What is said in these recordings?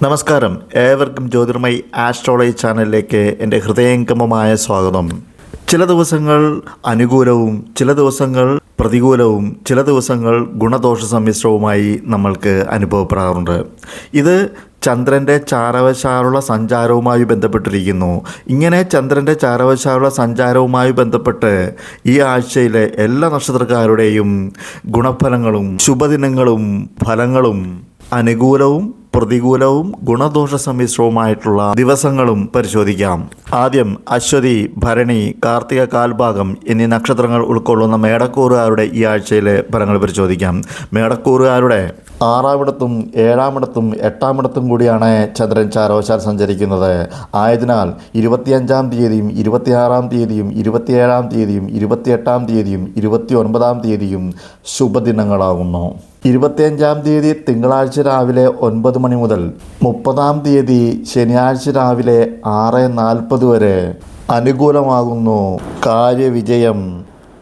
നമസ്കാരം, ഏവർക്കും ജ്യോതിർമയി ആസ്ട്രോളജി ചാനലിലേക്ക് എൻ്റെ ഹൃദയംഗമമായ സ്വാഗതം. ചില ദിവസങ്ങൾ അനുകൂലവും ചില ദിവസങ്ങൾ പ്രതികൂലവും ചില ദിവസങ്ങൾ ഗുണദോഷ സമ്മിശ്രവുമായി നമ്മൾക്ക് അനുഭവപ്പെടാറുണ്ട്. ഇത് ചന്ദ്രൻ്റെ ചാരവശാലുള്ള സഞ്ചാരവുമായി ബന്ധപ്പെട്ടിരിക്കുന്നു. ഇങ്ങനെ ചന്ദ്രൻ്റെ ചാരവശാലുള്ള സഞ്ചാരവുമായി ബന്ധപ്പെട്ട് ഈ ആഴ്ചയിലെ എല്ലാ നക്ഷത്രക്കാരുടെയും ഗുണഫലങ്ങളും ശുഭദിനങ്ങളും ഫലങ്ങളും അനുകൂലവും പ്രതികൂലവും ഗുണദോഷ സമ്മിശ്രവുമായിട്ടുള്ള ദിവസങ്ങളും പരിശോധിക്കാം. ആദ്യം അശ്വതി, ഭരണി, കാർത്തിക കാൽഭാഗം എന്നീ നക്ഷത്രങ്ങൾ ഉൾക്കൊള്ളുന്ന മേടക്കൂറുകാരുടെ ഈ ആഴ്ചയിലെ ഫലങ്ങൾ പരിശോധിക്കാം. മേടക്കൂറുകാരുടെ 6-ാമിടത്തും 7-ാമിടത്തും 8-ാമിടത്തും കൂടിയാണ് ചന്ദ്രൻ ചാരവശാൽ സഞ്ചരിക്കുന്നത്. ആയതിനാൽ 25-ാം തീയതിയും 26-ാം തീയതിയും 27-ാം തീയതിയും 28-ാം തീയതിയും 29-ാം തീയതിയും ശുഭദിനങ്ങളാകുന്നു. 25-ാം തീയതി തിങ്കളാഴ്ച രാവിലെ 9 മണി മുതൽ 30-ാം തീയതി ശനിയാഴ്ച രാവിലെ 6:40 വരെ അനുകൂലമാകുന്നു. കാര്യവിജയം,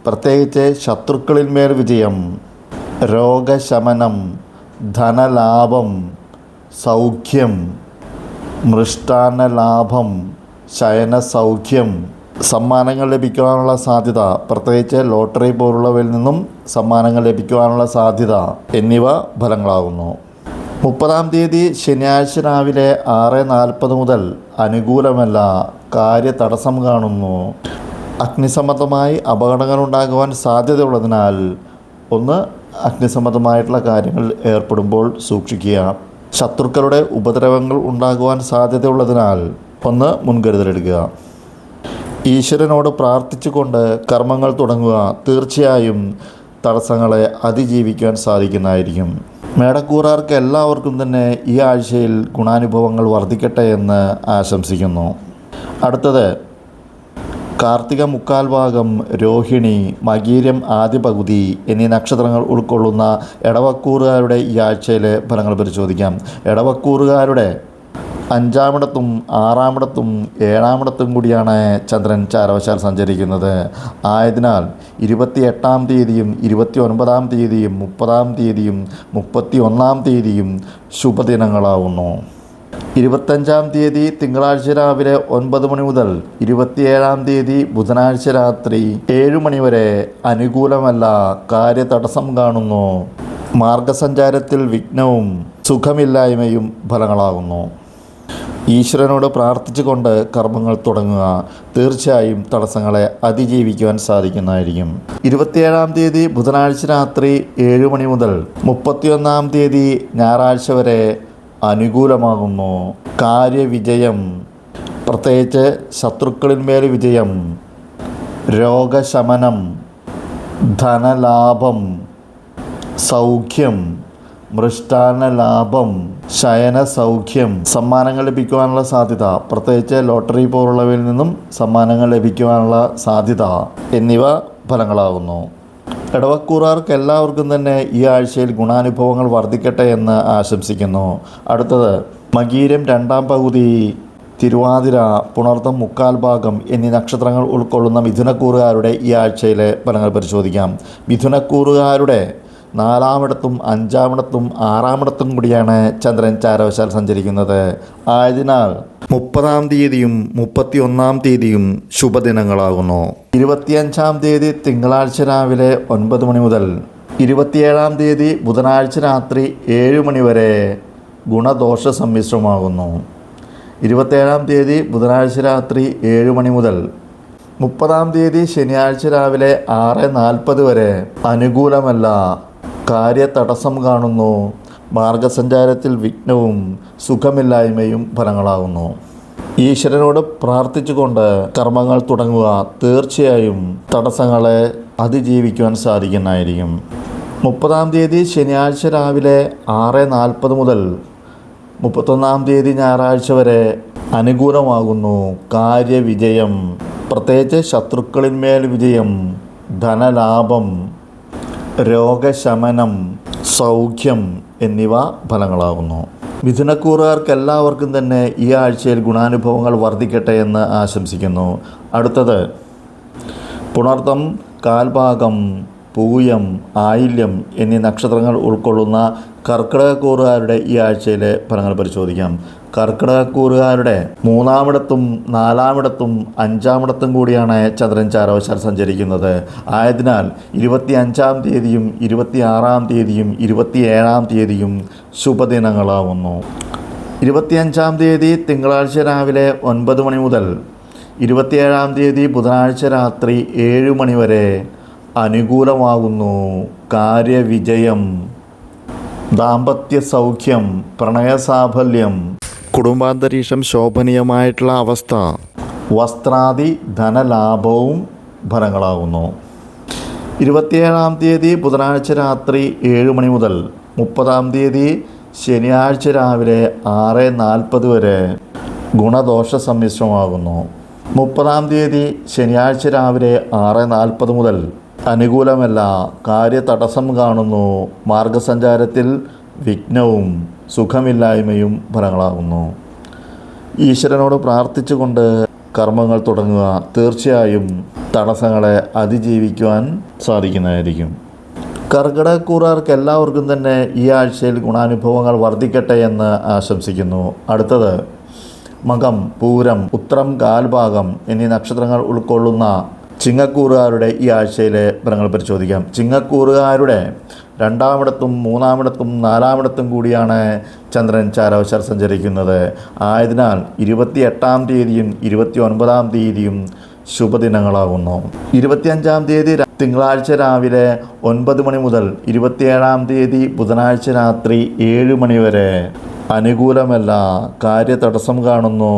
പ്രത്യേകിച്ച് ശത്രുക്കളിന്മേൽ വിജയം, രോഗശമനം, ധനലാഭം, സൗഖ്യം, മൃഷ്ടാന്നലാഭം, ശയനസൗഖ്യം, സമ്മാനങ്ങൾ ലഭിക്കുവാനുള്ള സാധ്യത, പ്രത്യേകിച്ച് ലോട്ടറി പോലുള്ളവയിൽ നിന്നും സമ്മാനങ്ങൾ ലഭിക്കുവാനുള്ള സാധ്യത എന്നിവ ഫലങ്ങളാകുന്നു. 30-ാം തീയതി ശനിയാഴ്ച രാവിലെ 6:40 മുതൽ അനുകൂലമല്ല, കാര്യതടസ്സം കാണുന്നു. അഗ്നിസംബന്ധമായി അപകടങ്ങൾ ഉണ്ടാകുവാൻ സാധ്യതയുള്ളതിനാൽ അഗ്നിസംബന്ധമായിട്ടുള്ള കാര്യങ്ങൾ ഏർപ്പെടുമ്പോൾ സൂക്ഷിക്കുക. ശത്രുക്കളുടെ ഉപദ്രവങ്ങൾ ഉണ്ടാകുവാൻ സാധ്യതയുള്ളതിനാൽ മുൻകരുതലെടുക്കുക. ഈശ്വരനോട് പ്രാർത്ഥിച്ചുകൊണ്ട് കർമ്മങ്ങൾ തുടങ്ങുക. തീർച്ചയായും തടസ്സങ്ങളെ അതിജീവിക്കാൻ സാധിക്കുന്നതായിരിക്കും. മേടക്കൂറുകാർക്ക് എല്ലാവർക്കും തന്നെ ഈ ആഴ്ചയിൽ ഗുണാനുഭവങ്ങൾ വർദ്ധിക്കട്ടെ എന്ന് ആശംസിക്കുന്നു. അടുത്തത് കാർത്തിക മുക്കാൽ ഭാഗം, രോഹിണി, മകീരം ആദ്യ പകുതി എന്നീ നക്ഷത്രങ്ങൾ ഉൾക്കൊള്ളുന്ന എടവക്കൂറുകാരുടെ ഈ ആഴ്ചയിലെ ഫലങ്ങൾ പരിശോധിക്കാം. എടവക്കൂറുകാരുടെ 5-ാമിടത്തും 6-ാമിടത്തും 7-ാമിടത്തും കൂടിയാണ് ചന്ദ്രൻ ചാരവശാൽ സഞ്ചരിക്കുന്നത്. ആയതിനാൽ 28-ാം തീയതിയും 29-ാം തീയതിയും 30-ാം തീയതിയും 31-ാം തീയതിയും ശുഭദിനങ്ങളാവുന്നു. 25-ാം തീയതി തിങ്കളാഴ്ച രാവിലെ 9 മണി മുതൽ 27-ാം തീയതി ബുധനാഴ്ച രാത്രി 7 മണി വരെ അനുകൂലമല്ല, കാര്യതടസ്സം കാണുന്നു. മാർഗസഞ്ചാരത്തിൽ വിഘ്നവും സുഖമില്ലായ്മയും ഫലങ്ങളാകുന്നു. ഈശ്വരനോട് പ്രാർത്ഥിച്ചുകൊണ്ട് കർമ്മങ്ങൾ തുടങ്ങുക. തീർച്ചയായും തടസ്സങ്ങളെ അതിജീവിക്കുവാൻ സാധിക്കുന്നതായിരിക്കും. 27-ാം തീയതി ബുധനാഴ്ച രാത്രി 7 മണി മുതൽ 31-ാം തീയതി ഞായറാഴ്ച വരെ അനുകൂലമാകുന്നു. കാര്യവിജയം, പ്രത്യേകിച്ച് ശത്രുക്കളിന്മേൽ വിജയം, രോഗശമനം, ധനലാഭം, സൗഖ്യം, മൃഷ്ടാന്നലാഭം, ശയനസൗഖ്യം, സമ്മാനങ്ങൾ ലഭിക്കുവാനുള്ള സാധ്യത, പ്രത്യേകിച്ച് ലോട്ടറി പോലുള്ളവയിൽ നിന്നും സമ്മാനങ്ങൾ ലഭിക്കുവാനുള്ള സാധ്യത എന്നിവ ഫലങ്ങളാകുന്നു. എടവക്കൂറുകാർക്ക് എല്ലാവർക്കും തന്നെ ഈ ആഴ്ചയിൽ ഗുണാനുഭവങ്ങൾ വർദ്ധിക്കട്ടെ എന്ന് ആശംസിക്കുന്നു. അടുത്തത് മകീരം 2-ാം പകുതി, തിരുവാതിര, പുണർതം മുക്കാൽ ഭാഗം എന്നീ നക്ഷത്രങ്ങൾ ഉൾക്കൊള്ളുന്ന മിഥുനക്കൂറുകാരുടെ ഈ ആഴ്ചയിലെ ഫലങ്ങൾ പരിശോധിക്കാം. മിഥുനക്കൂറുകാരുടെ 4-ാമിടത്തും 5-ാമിടത്തും 6-ാമിടത്തും കൂടിയാണ് ചന്ദ്രൻ ചാരവശാൽ സഞ്ചരിക്കുന്നത്. ആയതിനാൽ 30-ാം തീയതിയും 31-ാം തീയതിയും ശുഭദിനങ്ങളാകുന്നു. 25-ാം തീയതി തിങ്കളാഴ്ച രാവിലെ 9 മണി മുതൽ 27-ാം തീയതി ബുധനാഴ്ച രാത്രി 7 മണി വരെ ഗുണദോഷ സമ്മിശ്രമാകുന്നു. 27-ാം തീയതി ബുധനാഴ്ച രാത്രി 7 മണി മുതൽ 30-ാം തീയതി ശനിയാഴ്ച രാവിലെ 6:40 വരെ അനുകൂലമല്ല, കാര്യതടസ്സം കാണുന്നു. മാർഗസഞ്ചാരത്തിൽ വിഘ്നവും സുഖമില്ലായ്മയും ഫലങ്ങളാകുന്നു. ഈശ്വരനോട് പ്രാർത്ഥിച്ചുകൊണ്ട് കർമ്മങ്ങൾ തുടങ്ങുക. തീർച്ചയായും തടസ്സങ്ങളെ അതിജീവിക്കുവാൻ സാധിക്കുന്നതായിരിക്കും. 30-ാം തീയതി ശനിയാഴ്ച രാവിലെ 6:40 മുതൽ 31-ാം തീയതി ഞായറാഴ്ച വരെ അനുകൂലമാകുന്നു. കാര്യവിജയം, പ്രത്യേകിച്ച് ശത്രുക്കളിന്മേൽ വിജയം, ധനലാഭം, രോഗശമനം, സൗഖ്യം എന്നിവ ഫലങ്ങളാകുന്നു. മിഥുനക്കൂറുകാർക്ക് എല്ലാവർക്കും തന്നെ ഈ ആഴ്ചയിൽ ഗുണാനുഭവങ്ങൾ വർദ്ധിക്കട്ടെ എന്ന് ആശംസിക്കുന്നു. അടുത്തത് പുണർതം കാൽഭാഗം, പൂയം, ആയില്യം എന്നീ നക്ഷത്രങ്ങൾ ഉൾക്കൊള്ളുന്ന കർക്കിടകക്കൂറുകാരുടെ ഈ ആഴ്ചയിലെ ഫലങ്ങൾ പരിശോധിക്കാം. കർക്കിടകക്കൂറുകാരുടെ 3-ാമിടത്തും 4-ാമിടത്തും 5-ാമിടത്തും കൂടിയാണ് ചന്ദ്രൻ ചാരവശാൽ സഞ്ചരിക്കുന്നത്. ആയതിനാൽ 25-ാം തീയതിയും 26-ാം തീയതിയും 27-ാം തീയതിയും ശുഭദിനങ്ങളാവുന്നു. 25-ാം തീയതി തിങ്കളാഴ്ച രാവിലെ 9 മണി മുതൽ 27-ാം തീയതി ബുധനാഴ്ച രാത്രി 7 മണി വരെ അനുകൂലമാകുന്നു. കാര്യവിജയം, ദാമ്പത്യ സൗഖ്യം, പ്രണയസാഫല്യം, കുടുംബാന്തരീക്ഷം ശോഭനീയമായിട്ടുള്ള അവസ്ഥ, വസ്ത്രാദി ധനലാഭവും ഫലങ്ങളാകുന്നു. 27-ാം തീയതി ബുധനാഴ്ച രാത്രി 7 മണി മുതൽ 30-ാം തീയതി ശനിയാഴ്ച രാവിലെ 6:40 വരെ ഗുണദോഷ സമ്മിശ്രമാകുന്നു. 30-ാം തീയതി ശനിയാഴ്ച രാവിലെ 6:40 മുതൽ അനുകൂലമല്ല, കാര്യതടസ്സം കാണുന്നു. മാർഗസഞ്ചാരത്തിൽ വിഘ്നവും സുഖമില്ലായ്മയും ഫലങ്ങളാകുന്നു. ഈശ്വരനോട് പ്രാർത്ഥിച്ചുകൊണ്ട് കർമ്മങ്ങൾ തുടങ്ങുക. തീർച്ചയായും തടസ്സങ്ങളെ അതിജീവിക്കുവാൻ സാധിക്കുന്നതായിരിക്കും. കർക്കിടകക്കൂറുകാർക്ക് എല്ലാവർക്കും തന്നെ ഈ ആഴ്ചയിൽ ഗുണാനുഭവങ്ങൾ വർദ്ധിക്കട്ടെ എന്ന് ആശംസിക്കുന്നു. അടുത്തത് മകം, പൂരം, ഉത്രം, കാൽഭാഗം എന്നീ നക്ഷത്രങ്ങൾ ഉൾക്കൊള്ളുന്ന ചിങ്ങക്കൂറുകാരുടെ ഈ ആഴ്ചയിലെ ഫലങ്ങൾ പരിശോധിക്കാം. ചിങ്ങക്കൂറുകാരുടെ 2-ാമിടത്തും 3-ാമിടത്തും 4-ാമിടത്തും കൂടിയാണ് ചന്ദ്രൻ ചാരവശാൽ സഞ്ചരിക്കുന്നത്. ആയതിനാൽ 28-ാം തീയതിയും 29-ാം തീയതിയും ശുഭദിനങ്ങളാകുന്നു. 25-ാം തീയതി തിങ്കളാഴ്ച രാവിലെ 9 മണി മുതൽ 27-ാം തീയതി ബുധനാഴ്ച രാത്രി 7 മണി വരെ അനുകൂലമല്ല, കാര്യതടസ്സം കാണുന്നു.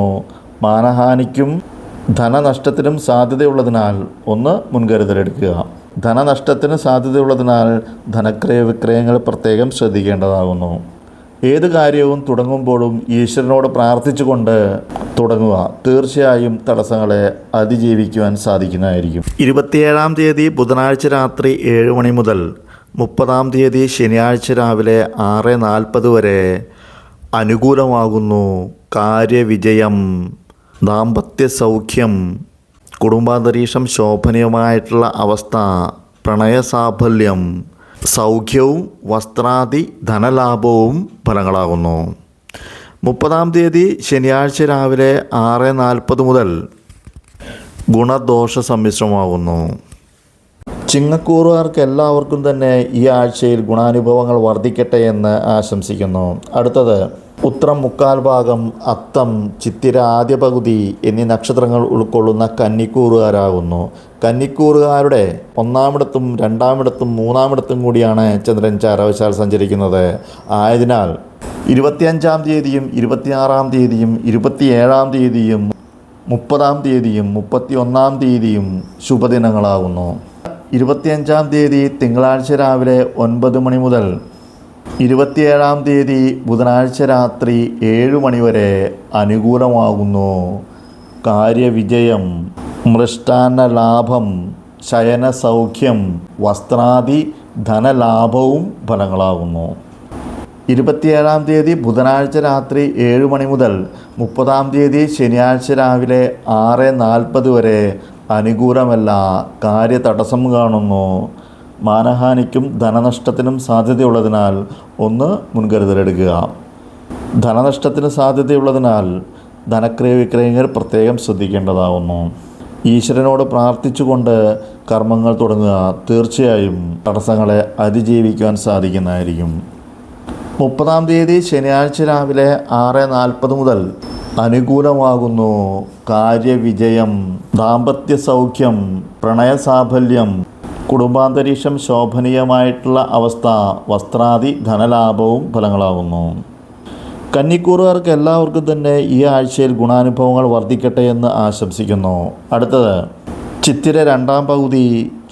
മാനഹാനിക്കും ധനനഷ്ടത്തിനും സാധ്യതയുള്ളതിനാൽ ഒന്ന് മുൻകരുതലെടുക്കുക. ധനനഷ്ടത്തിന് സാധ്യതയുള്ളതിനാൽ ധനക്രയ വിക്രയങ്ങൾ പ്രത്യേകം ശ്രദ്ധിക്കേണ്ടതാകുന്നു. ഏത് കാര്യവും തുടങ്ങുമ്പോഴും ഈശ്വരനോട് പ്രാർത്ഥിച്ചുകൊണ്ട് തുടങ്ങുക. തീർച്ചയായും തടസ്സങ്ങളെ അതിജീവിക്കുവാൻ സാധിക്കുന്നതായിരിക്കും. 27-ാം തീയതി ബുധനാഴ്ച രാത്രി 7 മണി മുതൽ 30-ാം തീയതി ശനിയാഴ്ച രാവിലെ 6:40 വരെ അനുകൂലമാകുന്നു. കാര്യവിജയം, ദാമ്പത്യ സൗഖ്യം, കുടുംബാന്തരീക്ഷം ശോഭനീയമായിട്ടുള്ള അവസ്ഥ, പ്രണയസാഫല്യം, സൗഖ്യവും വസ്ത്രാദി ധനലാഭവും ഫലങ്ങളാകുന്നു. 30-ാം തീയതി ശനിയാഴ്ച രാവിലെ 6:40 മുതൽ ഗുണദോഷ സമ്മിശ്രമാകുന്നു. ചിങ്ങക്കൂറുകാർക്ക് എല്ലാവർക്കും തന്നെ ഈ ആഴ്ചയിൽ ഗുണാനുഭവങ്ങൾ വർദ്ധിക്കട്ടെ എന്ന് ആശംസിക്കുന്നു. അടുത്തത് ഉത്രം, മുക്കാൽ ഭാഗം, അത്തം, ചിത്തിര ആദ്യ പകുതി എന്നീ നക്ഷത്രങ്ങൾ ഉൾക്കൊള്ളുന്ന കന്നിക്കൂറുകാരാകുന്നു. കന്നിക്കൂറുകാരുടെ 1-ാമിടത്തും 2-ാമിടത്തും 3-ാമിടത്തും കൂടിയാണ് ചന്ദ്രൻ ചാരവശാൽ സഞ്ചരിക്കുന്നത്. ആയതിനാൽ 25-ാം തീയതിയും 26-ാം തീയതിയും 27-ാം തീയതിയും 30-ാം തീയതിയും 31-ാം തീയതിയും ശുഭദിനങ്ങളാകുന്നു. 25-ാം തീയതി തിങ്കളാഴ്ച രാവിലെ 9 മണി മുതൽ 27-ാം തീയതി ബുധനാഴ്ച രാത്രി 7 മണി വരെ അനുകൂലമാകുന്നു. കാര്യവിജയം, മൃഷ്ടാന്ന ലാഭം, ശയന സൗഖ്യം, വസ്ത്രാദി ധനലാഭവും ഫലങ്ങളാകുന്നു. 27-ാം തീയതി ബുധനാഴ്ച രാത്രി 7 മണി മുതൽ 30-ാം തീയതി ശനിയാഴ്ച രാവിലെ 6:40 വരെ അനുകൂലമല്ല, കാര്യതടസ്സം കാണുന്നു. മാനഹാനിക്കും ധനനഷ്ടത്തിനും സാധ്യതയുള്ളതിനാൽ ഒന്ന് മുൻകരുതലെടുക്കുക. ധനനഷ്ടത്തിന് സാധ്യതയുള്ളതിനാൽ ധനക്രയ വിക്രയങ്ങൾ പ്രത്യേകം ശ്രദ്ധിക്കേണ്ടതാവുന്നു. ഈശ്വരനോട് പ്രാർത്ഥിച്ചുകൊണ്ട് കർമ്മങ്ങൾ തുടങ്ങുക. തീർച്ചയായും തടസ്സങ്ങളെ അതിജീവിക്കുവാൻ സാധിക്കുന്നതായിരിക്കും. 30-ാം തീയതി ശനിയാഴ്ച രാവിലെ 6:40 മുതൽ അനുകൂലമാകുന്നു. കാര്യവിജയം, ദാമ്പത്യ സൗഖ്യം, പ്രണയസാഫല്യം, കുടുംബാന്തരീക്ഷം ശോഭനീയമായിട്ടുള്ള അവസ്ഥ, വസ്ത്രാദി ധനലാഭവും ഫലങ്ങളാകുന്നു. കന്നിക്കൂറുകാർക്ക് എല്ലാവർക്കും തന്നെ ഈ ആഴ്ചയിൽ ഗുണാനുഭവങ്ങൾ വർദ്ധിക്കട്ടെ എന്ന് ആശംസിക്കുന്നു. അടുത്തത് ചിത്തിര 2-ാം പകുതി,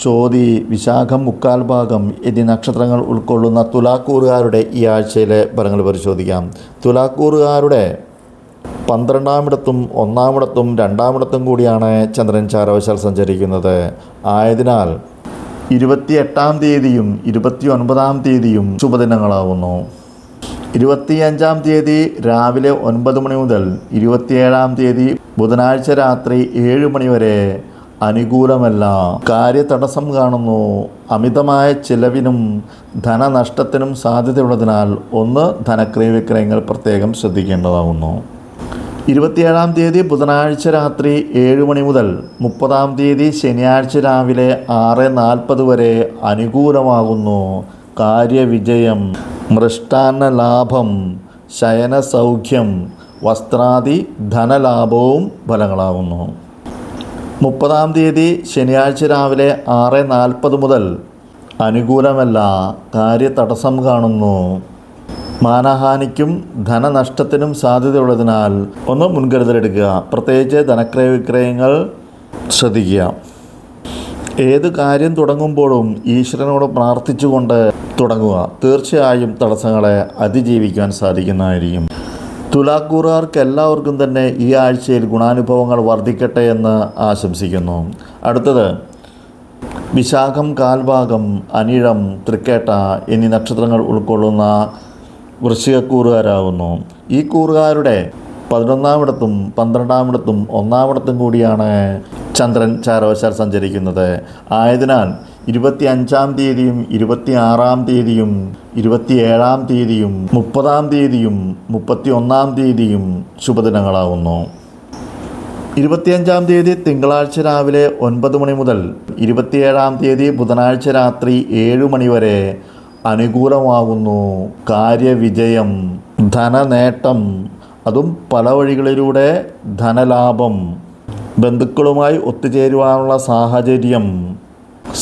ചോതി, വിശാഖം, മുക്കാൽ ഭാഗം എന്നീ നക്ഷത്രങ്ങൾ ഉൾക്കൊള്ളുന്ന തുലാക്കൂറുകാരുടെ ഈ ആഴ്ചയിലെ ഫലങ്ങൾ പരിശോധിക്കാം. തുലാക്കൂറുകാരുടെ 12-ാമിടത്തും 1-ാമിടത്തും 2-ാമിടത്തും കൂടിയാണ് ചന്ദ്രൻ ചാരവശാൽ സഞ്ചരിക്കുന്നത്. ആയതിനാൽ 28-ാം തീയതിയും 29-ാം തീയതിയും ശുഭദിനങ്ങളാവുന്നു. 25-ാം തീയതി രാവിലെ 9 മണി മുതൽ 27-ാം തീയതി ബുധനാഴ്ച രാത്രി 7 മണി വരെ അനുകൂലമല്ല. കാര്യതടസ്സം കാണുന്നു. അമിതമായ ചിലവിനും ധനനഷ്ടത്തിനും സാധ്യതയുള്ളതിനാൽ ധനക്രയ വിക്രയങ്ങൾ പ്രത്യേകം ശ്രദ്ധിക്കേണ്ടതാകുന്നു. 27-ാം തീയതി ബുധനാഴ്ച രാത്രി 7 മണി മുതൽ 30-ാം തീയതി ശനിയാഴ്ച രാവിലെ 6:40 വരെ അനുകൂലമാകുന്നു. കാര്യവിജയം, മൃഷ്ടാന്ന ലാഭം, ശയനസൗഖ്യം, വസ്ത്രാദി ധനലാഭവും ഫലങ്ങളാകുന്നു. 30-ാം തീയതി ശനിയാഴ്ച രാവിലെ 6:40 മുതൽ അനുകൂലമല്ല. കാര്യതടസ്സം കാണുന്നു. മാനഹാനിക്കും ധനനഷ്ടത്തിനും സാധ്യതയുള്ളതിനാൽ മുൻകരുതലെടുക്കുക. പ്രത്യേകിച്ച് ധനക്രയ വിക്രയങ്ങൾ ശ്രദ്ധിക്കുക. ഏത് കാര്യം തുടങ്ങുമ്പോഴും ഈശ്വരനോട് പ്രാർത്ഥിച്ചുകൊണ്ട് തുടങ്ങുക. തീർച്ചയായും തടസ്സങ്ങളെ അതിജീവിക്കാൻ സാധിക്കുന്നതായിരിക്കും. തുലാക്കൂറുകാർക്ക് എല്ലാവർക്കും തന്നെ ഈ ആഴ്ചയിൽ ഗുണാനുഭവങ്ങൾ വർദ്ധിക്കട്ടെ എന്ന് ആശംസിക്കുന്നു. അടുത്തത് വിശാഖം, കാൽഭാഗം, അനിഴം, തൃക്കേട്ട എന്നീ നക്ഷത്രങ്ങൾ ഉൾക്കൊള്ളുന്ന വൃശ്ചികക്കൂറുകാരാകുന്നു. ഈ കൂറുകാരുടെ 11-ാമിടത്തും 12-ാമിടത്തും 1-ാമിടത്തും കൂടിയാണ് ചന്ദ്രൻ ചാരവശാൽ സഞ്ചരിക്കുന്നത്. ആയതിനാൽ 25-ാം തീയതിയും 26-ാം തീയതിയും 27-ാം തീയതിയും 30-ാം തീയതിയും 31-ാം തീയതിയും ശുഭദിനങ്ങളാകുന്നു. 25-ാം തീയതി തിങ്കളാഴ്ച രാവിലെ 9 മണി മുതൽ 27-ാം തീയതി ബുധനാഴ്ച രാത്രി 7 മണി വരെ അനുകൂലമാകുന്നു. കാര്യവിജയം, ധനനേട്ടം, അതും പല വഴികളിലൂടെ ധനലാഭം, ബന്ധുക്കളുമായി ഒത്തുചേരുവാനുള്ള സാഹചര്യം,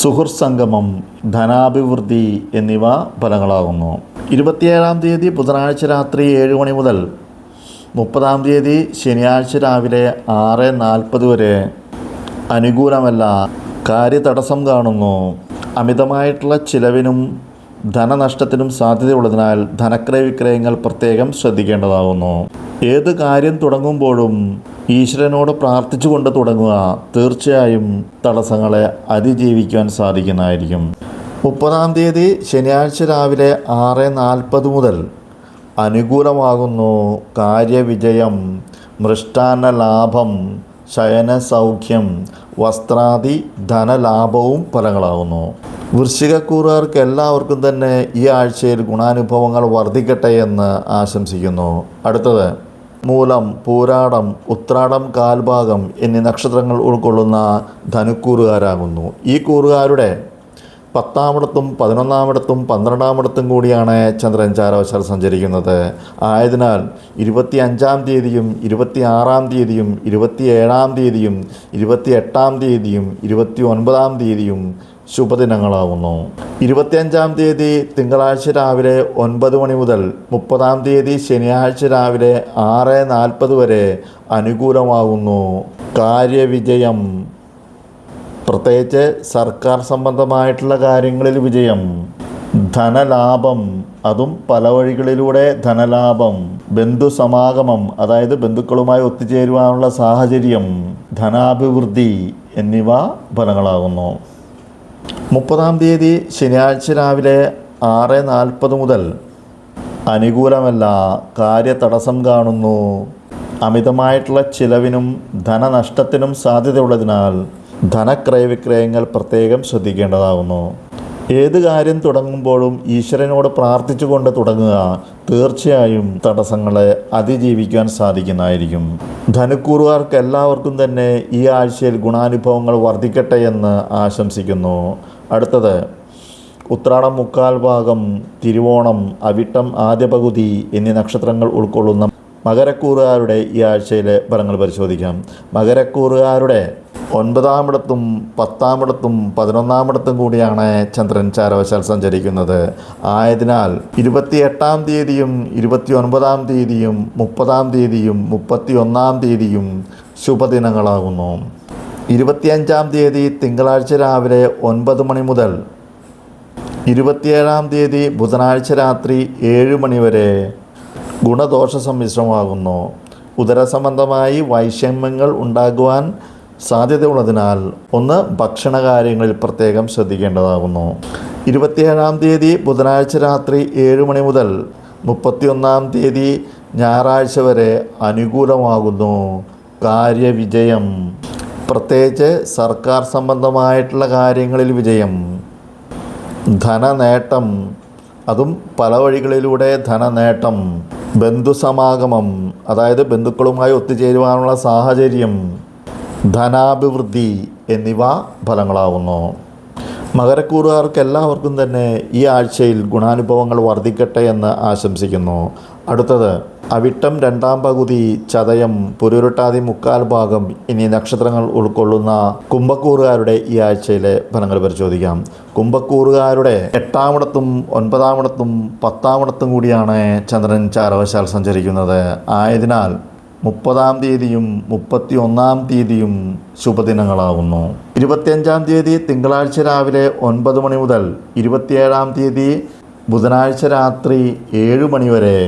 സുഹൃത്ത് സംഗമം, ധനാഭിവൃദ്ധി എന്നിവ ഫലങ്ങളാകുന്നു. 27-ാം തീയതി ബുധനാഴ്ച രാത്രി 7 മണി മുതൽ 30-ാം തീയതി ശനിയാഴ്ച രാവിലെ 6:40 വരെ അനുകൂലമല്ല. കാര്യതടസ്സം കാണുന്നു. അമിതമായിട്ടുള്ള ചിലവിനും ധനനഷ്ടത്തിനും സാധ്യതയുള്ളതിനാൽ ധനക്രയ വിക്രയങ്ങൾ പ്രത്യേകം ശ്രദ്ധിക്കേണ്ടതാകുന്നു. ഏത് കാര്യം തുടങ്ങുമ്പോഴും ഈശ്വരനോട് പ്രാർത്ഥിച്ചുകൊണ്ട് തുടങ്ങുക. തീർച്ചയായും തടസ്സങ്ങളെ അതിജീവിക്കാൻ സാധിക്കുന്നതായിരിക്കും. 30-ാം തീയതി ശനിയാഴ്ച രാവിലെ 6:40 മുതൽ അനുകൂലമാകുന്നു. കാര്യവിജയം, മൃഷ്ടാന്ന ലാഭം, ശയനസൗഖ്യം, വസ്ത്രാദി ധനലാഭവും ഫലങ്ങളാകുന്നു. വൃശ്ചികക്കൂറുകാർക്ക് എല്ലാവർക്കും തന്നെ ഈ ആഴ്ചയിൽ ഗുണാനുഭവങ്ങൾ വർദ്ധിക്കട്ടെ എന്ന് ആശംസിക്കുന്നു. അടുത്തത് മൂലം, പൂരാടം, ഉത്രാടം, കാൽഭാഗം എന്നീ നക്ഷത്രങ്ങൾ ഉൾക്കൊള്ളുന്ന ധനുക്കൂറുകാരാകുന്നു. ഈ കൂറുകാരുടെ 10-ാമിടത്തും 11-ാമിടത്തും 12-ാമിടത്തും കൂടിയാണ് ചന്ദ്രൻ ചാരവശാൽ സഞ്ചരിക്കുന്നത്. ആയതിനാൽ 25-ാം തീയതിയും 26-ാം തീയതിയും 27-ാം തീയതിയും 28-ാം തീയതിയും 29-ാം തീയതിയും ശുഭദിനങ്ങളാകുന്നു. 25-ാം തീയതി തിങ്കളാഴ്ച രാവിലെ 9 മണി മുതൽ 30-ാം തീയതി ശനിയാഴ്ച രാവിലെ 6:40 വരെ അനുകൂലമാകുന്നു. കാര്യവിജയം, പ്രത്യേകിച്ച് സർക്കാർ സംബന്ധമായിട്ടുള്ള കാര്യങ്ങളിൽ വിജയം, ധനലാഭം, അതും പല വഴികളിലൂടെ ധനലാഭം, ബന്ധുസമാഗമം, അതായത് ബന്ധുക്കളുമായി ഒത്തുചേരുവാനുള്ള സാഹചര്യം, ധനാഭിവൃദ്ധി എന്നിവ ഫലങ്ങളാകുന്നു. 30-ാം തീയതി ശനിയാഴ്ച രാവിലെ 6:40 മുതൽ അനുകൂലമല്ല. കാര്യതടസ്സം കാണുന്നു. അമിതമായിട്ടുള്ള ചിലവിനും ധനനഷ്ടത്തിനും സാധ്യതയുള്ളതിനാൽ ധനക്രയ വിക്രയങ്ങൾ പ്രത്യേകം ശ്രദ്ധിക്കേണ്ടതാകുന്നു. ഏത് കാര്യം തുടങ്ങുമ്പോഴും ഈശ്വരനോട് പ്രാർത്ഥിച്ചുകൊണ്ട് തുടങ്ങുക. തീർച്ചയായും തടസ്സങ്ങളെ അതിജീവിക്കാൻ സാധിക്കുന്നതായിരിക്കും. ധനുക്കൂറുകാർക്ക് എല്ലാവർക്കും തന്നെ ഈ ആഴ്ചയിൽ ഗുണാനുഭവങ്ങൾ വർദ്ധിക്കട്ടെ എന്ന് ആശംസിക്കുന്നു. അടുത്തത് ഉത്രാടം, മുക്കാൽ ഭാഗം, തിരുവോണം, അവിട്ടം ആദ്യ പകുതി എന്നീ നക്ഷത്രങ്ങൾ ഉൾക്കൊള്ളുന്ന മകരക്കൂറുകാരുടെ ഈ ആഴ്ചയിലെ ഫലങ്ങൾ പരിശോധിക്കാം. മകരക്കൂറുകാരുടെ 9-ാമിടത്തും 10-ാമിടത്തും 11-ാമിടത്തും കൂടിയാണ് ചന്ദ്രൻ ചാരവശാൽ സഞ്ചരിക്കുന്നത്. ആയതിനാൽ 28-ാം തീയതിയും 29-ാം തീയതിയും 30-ാം തീയതിയും 31-ാം തീയതിയും ശുഭദിനങ്ങളാകുന്നു. 25-ാം തീയതി തിങ്കളാഴ്ച രാവിലെ 9 മണി മുതൽ 27-ാം തീയതി ബുധനാഴ്ച രാത്രി 7 മണി വരെ ഗുണദോഷ സമ്മിശ്രമാകുന്നു. ഉദരസംബന്ധമായി വൈഷമ്യങ്ങൾ ഉണ്ടാകുവാൻ സാധ്യതയുള്ളതിനാൽ ഭക്ഷണകാര്യങ്ങളിൽ പ്രത്യേകം ശ്രദ്ധിക്കേണ്ടതാകുന്നു. 27-ാം തീയതി ബുധനാഴ്ച രാത്രി 7 മണി മുതൽ 31-ാം തീയതി ഞായറാഴ്ച വരെ അനുകൂലമാകുന്നു. കാര്യവിജയം, പ്രത്യേകിച്ച് സർക്കാർ സംബന്ധമായിട്ടുള്ള കാര്യങ്ങളിൽ വിജയം, ധനനേട്ടം, അതും പല വഴികളിലൂടെ ധനനേട്ടം, ബന്ധുസമാഗമം, അതായത് ബന്ധുക്കളുമായി ഒത്തുചേരുവാനുള്ള സാഹചര്യം, ധനാഭിവൃദ്ധി എന്നിവ ഫലങ്ങളാവുന്നു. മകരക്കൂറുകാർക്ക് എല്ലാവർക്കും തന്നെ ഈ ആഴ്ചയിൽ ഗുണാനുഭവങ്ങൾ വർദ്ധിക്കട്ടെ എന്ന് ആശംസിക്കുന്നു. അടുത്തത് അവിട്ടം രണ്ടാം പകുതി, ചതയം, പുരുരുട്ടാതി മുക്കാൽ ഭാഗം എന്നീ നക്ഷത്രങ്ങൾ ഉൾക്കൊള്ളുന്ന കുംഭക്കൂറുകാരുടെ ഈ ആഴ്ചയിലെ ഫലങ്ങൾ പരിശോധിക്കാം. കുംഭക്കൂറുകാരുടെ 8-ാമിടത്തും 9-ാമിടത്തും 10-ാമിടത്തും കൂടിയാണ് ചന്ദ്രൻ ചാരവശാൽ സഞ്ചരിക്കുന്നത്. ആയതിനാൽ 30-ാം തീയതിയും 31-ാം തീയതിയും ശുഭദിനങ്ങളാവുന്നു. 25-ാം തീയതി തിങ്കളാഴ്ച രാവിലെ 9 മണി മുതൽ 27-ാം തീയതി ബുധനാഴ്ച രാത്രി 7 മണി വരെ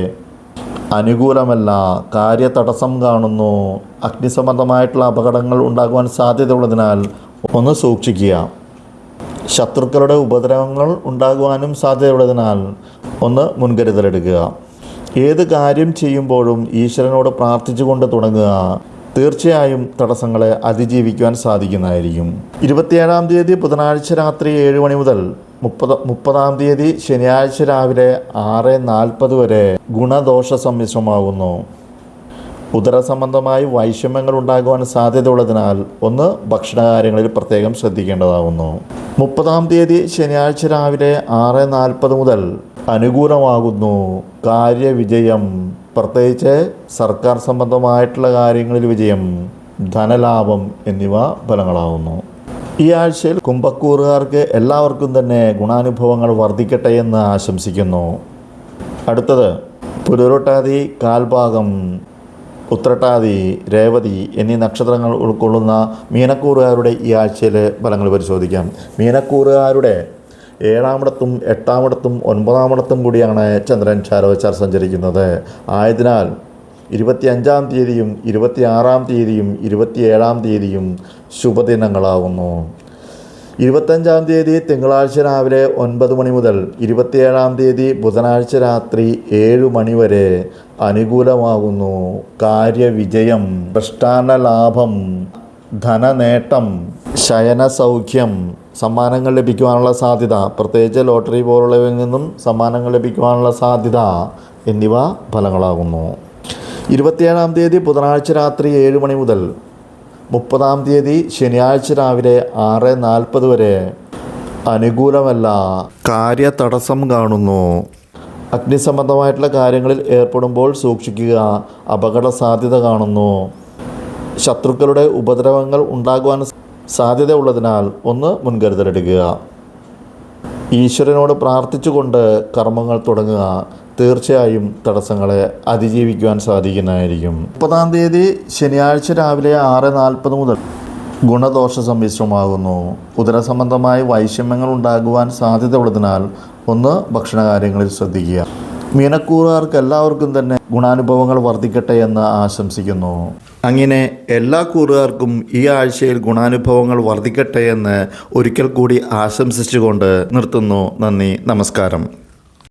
അനുകൂലമല്ല, കാര്യതടസ്സം കാണുന്നു. അഗ്നിസംബന്ധമായിട്ടുള്ള അപകടങ്ങൾ ഉണ്ടാകുവാൻ സാധ്യതയുള്ളതിനാൽ ഒന്ന് സൂക്ഷിക്കുക. ശത്രുക്കളുടെ ഉപദ്രവങ്ങൾ ഉണ്ടാകുവാനും സാധ്യതയുള്ളതിനാൽ ഒന്ന് മുൻകരുതലെടുക്കുക. ഏത് കാര്യം ചെയ്യുമ്പോഴും ഈശ്വരനോട് പ്രാർത്ഥിച്ചുകൊണ്ട് തുടങ്ങുക. തീർച്ചയായും തടസ്സങ്ങളെ അതിജീവിക്കുവാൻ സാധിക്കുന്നതായിരിക്കും. 27-ാം തീയതി ബുധനാഴ്ച രാത്രി 7 മണി മുതൽ 30-ാം തീയതി ശനിയാഴ്ച രാവിലെ 6:40 വരെ ഗുണദോഷ സമ്മിശ്രമാകുന്നു. ഉദരസംബന്ധമായി വൈഷമ്യങ്ങൾ ഉണ്ടാകുവാൻ സാധ്യതയുള്ളതിനാൽ ഒന്ന് ഭക്ഷണകാര്യങ്ങളിൽ പ്രത്യേകം ശ്രദ്ധിക്കേണ്ടതാകുന്നു. 30-ാം തീയതി ശനിയാഴ്ച രാവിലെ 6:40 മുതൽ അനുകൂലമാകുന്നു. കാര്യവിജയം, പ്രത്യേകിച്ച് സർക്കാർ സംബന്ധമായിട്ടുള്ള കാര്യങ്ങളിൽ വിജയം, ധനലാഭം എന്നിവ ഫലങ്ങളാകുന്നു. ഈ ആഴ്ചയിൽ കുംഭക്കൂറുകാർക്ക് എല്ലാവർക്കും തന്നെ ഗുണാനുഭവങ്ങൾ വർദ്ധിക്കട്ടെ എന്ന് ആശംസിക്കുന്നു. അടുത്തത് പുരുരുട്ടാതി കാൽഭാഗം, ഉത്രട്ടാതി, രേവതി എന്നീ നക്ഷത്രങ്ങൾ ഉൾക്കൊള്ളുന്ന മീനക്കൂറുകാരുടെ ഈ ആഴ്ചയിലെ ഫലങ്ങൾ പരിശോധിക്കാം. മീനക്കൂറുകാരുടെ 7-ാമിടത്തും 8-ാമിടത്തും 9-ാമിടത്തും കൂടിയാണ് ചന്ദ്രൻ ചാരവശാൽ സഞ്ചരിക്കുന്നത്. ആയതിനാൽ 25-ാം തീയതിയും 26-ാം തീയതിയും 27-ാം തീയതിയും ശുഭദിനങ്ങളാകുന്നു. 25-ാം തീയതി തിങ്കളാഴ്ച രാവിലെ 9 മണി മുതൽ 27-ാം തീയതി ബുധനാഴ്ച രാത്രി 7 മണി വരെ അനുകൂലമാകുന്നു. കാര്യവിജയം, പ്രഷ്ടാന ലാഭം, ധനനേട്ടം, ശയനസൗഖ്യം, സമ്മാനങ്ങൾ ലഭിക്കുവാനുള്ള സാധ്യത, പ്രത്യേകിച്ച് ലോട്ടറി പോലുള്ളവയിൽ നിന്നും സമ്മാനങ്ങൾ ലഭിക്കുവാനുള്ള സാധ്യത എന്നിവ ഫലങ്ങളാകുന്നു. 27-ാം തീയതി ബുധനാഴ്ച രാത്രി 7 മണി മുതൽ 30-ാം തീയതി ശനിയാഴ്ച രാവിലെ 6:40 വരെ അനുകൂലമല്ല, കാര്യതടസ്സം കാണുന്നു. അഗ്നിസംബന്ധമായിട്ടുള്ള കാര്യങ്ങളിൽ ഏർപ്പെടുമ്പോൾ സൂക്ഷിക്കുക. അപകട സാധ്യത കാണുന്നു. ശത്രുക്കളുടെ ഉപദ്രവങ്ങൾ ഉണ്ടാകുവാൻ സാധ്യതയുള്ളതിനാൽ ഒന്ന് മുൻകരുതലെടുക്കുക. ഈശ്വരനോട് പ്രാർത്ഥിച്ചുകൊണ്ട് കർമ്മങ്ങൾ തുടങ്ങുക. തീർച്ചയായും തടസ്സങ്ങളെ അതിജീവിക്കുവാൻ സാധിക്കുന്നതായിരിക്കും. 30-ാം തീയതി ശനിയാഴ്ച രാവിലെ 6:40 മുതൽ ഗുണദോഷ സമ്മിശ്രമാകുന്നു. ഉദരസംബന്ധമായ വൈഷമ്യങ്ങൾ ഉണ്ടാകുവാൻ സാധ്യതയുള്ളതിനാൽ ഒന്ന് ഭക്ഷണകാര്യങ്ങളിൽ ശ്രദ്ധിക്കുക. മീനക്കൂറുകാർക്ക് എല്ലാവർക്കും തന്നെ ഗുണാനുഭവങ്ങൾ വർദ്ധിക്കട്ടെ എന്ന് ആശംസിക്കുന്നു. അങ്ങനെ എല്ലാ കൂറുകാർക്കും ഈ ആഴ്ചയിൽ ഗുണാനുഭവങ്ങൾ വർദ്ധിക്കട്ടെ എന്ന് ഒരിക്കൽ കൂടി ആശംസിച്ചുകൊണ്ട് നിർത്തുന്നു. നന്ദി, നമസ്കാരം.